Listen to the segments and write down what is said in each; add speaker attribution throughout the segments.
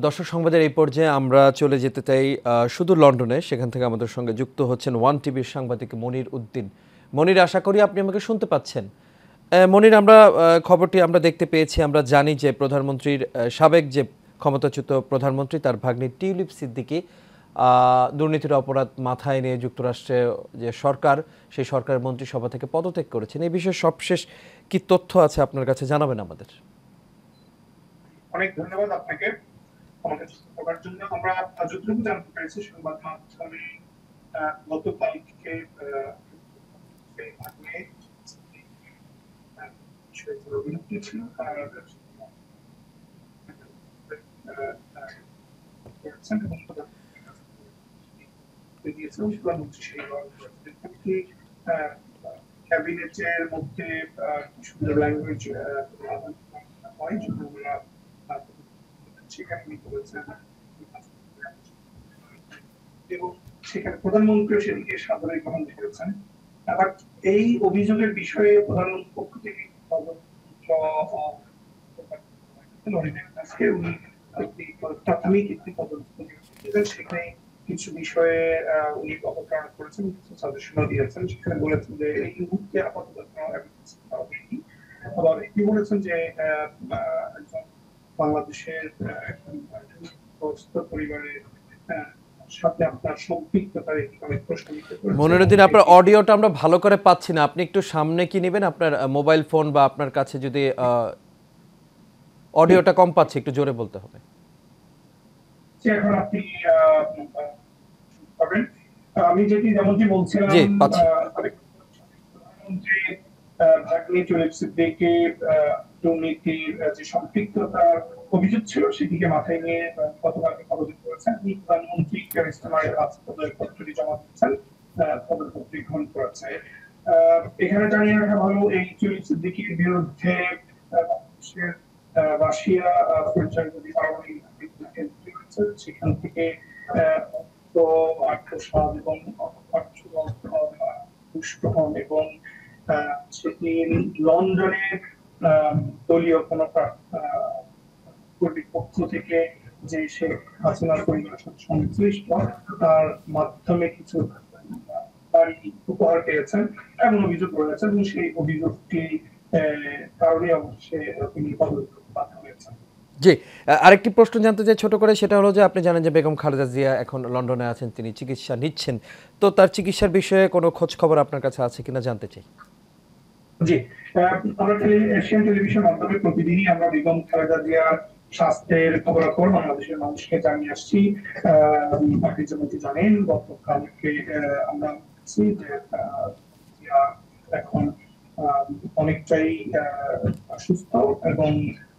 Speaker 1: দর্শক সংবাদের এই পর্যায়ে আমরা চলে যেতে চাই শুধু লন্ডনে। সেখান থেকে আমাদের সঙ্গে যুক্ত হচ্ছেন ওয়ান টিভির সাংবাদিক মনির উদ্দিন। মনির, আশা করি আপনি আমাকে শুনতে পাচ্ছেন। মনির, আমরা খবরটি আমরা দেখতে পেয়েছি, আমরা জানি যে প্রধানমন্ত্রীর সাবেক যে ক্ষমতাচ্যুত প্রধানমন্ত্রী তার ভাগ্নি টিউলিপ সিদ্দিকী দুর্নীতির অপরাধ মাথায় নিয়ে যুক্তরাষ্ট্রে যে সরকার, সেই সরকারের মন্ত্রিসভা থেকে পদত্যাগ করেছেন। এই বিষয়ে সবশেষ কি তথ্য আছে আপনার কাছে, জানাবেন আমাদের।
Speaker 2: অনেক ধন্যবাদ আপনাকে আমাকে করার জন্য। আমরা যতটুকু জানতে পেরেছি সংবাদ মাধ্যমে গতকালকে অভিযুক্ত ছিল ক্যাবিনেটের মধ্যে সুন্দর ল্যাঙ্গুয়েজ হয় যেগুলো সেখানে করেছেন এবং সেখানে প্রধানমন্ত্রী সেদিকে সাদরে গ্রহণ করেছেন। আবার এই অভিযোগের বিষয়ে প্রধানমন্ত্রীর পক্ষ থেকে উনি প্রাথমিক একটি তদন্ত সেখানে কিছু বিষয়ে উনি অবতারণা করেছেন, কিছু সাজেশনও দিয়েছেন। সেখানে বলেছেন যে এই মুহূর্তে আপাতত আবার এটি বলেছেন যে একজন বাংলাদেশের পরিবারের সাথে আপনার সম্পৃক্ততার একটি প্রশ্ন।
Speaker 1: মনিরুদ্দিন, আপনার অডিওটা আমরা ভালো করে পাচ্ছি না, আপনি একটু সামনে কি নেবেন? আপনার মোবাইল ফোন বা আপনার কাছে যদি অডিওটা কম পাচ্ছে, একটু জোরে বলতে হবে।
Speaker 2: এখন আপনি পাবেন। আমি যেমনটি বলছিলাম,
Speaker 1: জি, পাচ্ছি।
Speaker 2: ভাগ্নি টিউলিপ সিদ্দিকী দুর্নীতির যে সম্পৃক্ততার অভিযোগ ছিল সেটিকে মাথায় নিয়ে গতকালকে পদত্যাগ করেছেন। প্রধানমন্ত্রী ইস্তেমায় পত্রটি জমা দিয়েছেন, পদত্যাগ গ্রহণ করেছে। এখানে জানিয়ে রাখা ভালো, এই টিউলিপ সিদ্দিকীর বিরুদ্ধে রাশিয়া সেখান থেকে আত্মসাৎ এবং পুষ্ট হন এবং সেটি লন্ডনের দলীয় কোন কর্তৃপক্ষ থেকে যে শেখ হাসিনার পরিবারের সাথে সংশ্লিষ্ট তার মাধ্যমে কিছু বাড়ি উপহার পেয়েছেন এমন অভিযোগ রয়েছে এবং সেই অভিযোগটি কারণে অবশ্যই তিনি পদত্যাগ বাধ্য হয়েছেন।
Speaker 1: জি, আরেকটি প্রশ্ন জানতে চাই ছোট করে, সেটা হলো যে আপনি জানেন যে বেগম খালেদা জিয়া এখন লন্ডনে আছেন, তিনি চিকিৎসা নিচ্ছেন। তো তার চিকিৎসার বিষয়ে কোনো খোঁজ খবর আপনার কাছে আছে কিনা জানতে চাই।
Speaker 2: জি, আমরা এশিয়ান টেলিভিশন মাধ্যমে প্রতিদিনই আমরা বেগম খালেদা জিয়ার স্বাস্থ্যের খবরাখবর বাংলাদেশের মানুষকে জানিয়ে আসছি। আপনি যেমনটি জানেন, গতকালকে আমরা দেখছি যে এখন অনেকটাই সুস্থ এবং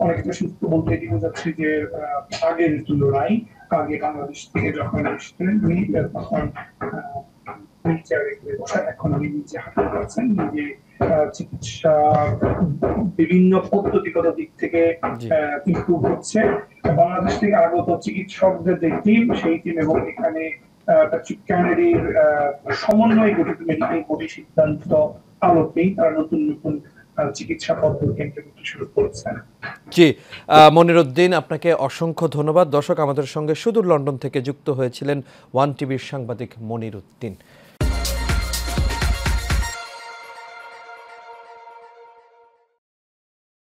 Speaker 2: অনেকটা সুস্থ বলতে এটি বোঝাচ্ছে যে আগের তুলনায় আগে বাংলাদেশ থেকে যখন এসেছিলেন তখন এখন উনি নিজে হাঁটতে পারছেন, নিজে চিকিৎসা বিভিন্ন পদ্ধতিগত দিক থেকে ইমপ্রুভ হচ্ছে। বাংলাদেশ থেকে আগত চিকিৎসকদের যে টিম, সেই টিম এবং এখানে কেনেডির সমন্বয়ে গঠিত মেডিকেল বোর্ডের সিদ্ধান্ত আলোকেই তারা নতুন নতুন চিকিৎসা পদ্ধতি ইমপ্লিমেন্ট শুরু করেছেন।
Speaker 1: জি, মনিরুদ্দিন, আপনাকে অসংখ্য ধন্যবাদ। দর্শক, আমাদের সঙ্গে সুদূর লন্ডন থেকে যুক্ত হয়েছিলেন ওয়ান টিভির সাংবাদিক মনিরুদ্দিন।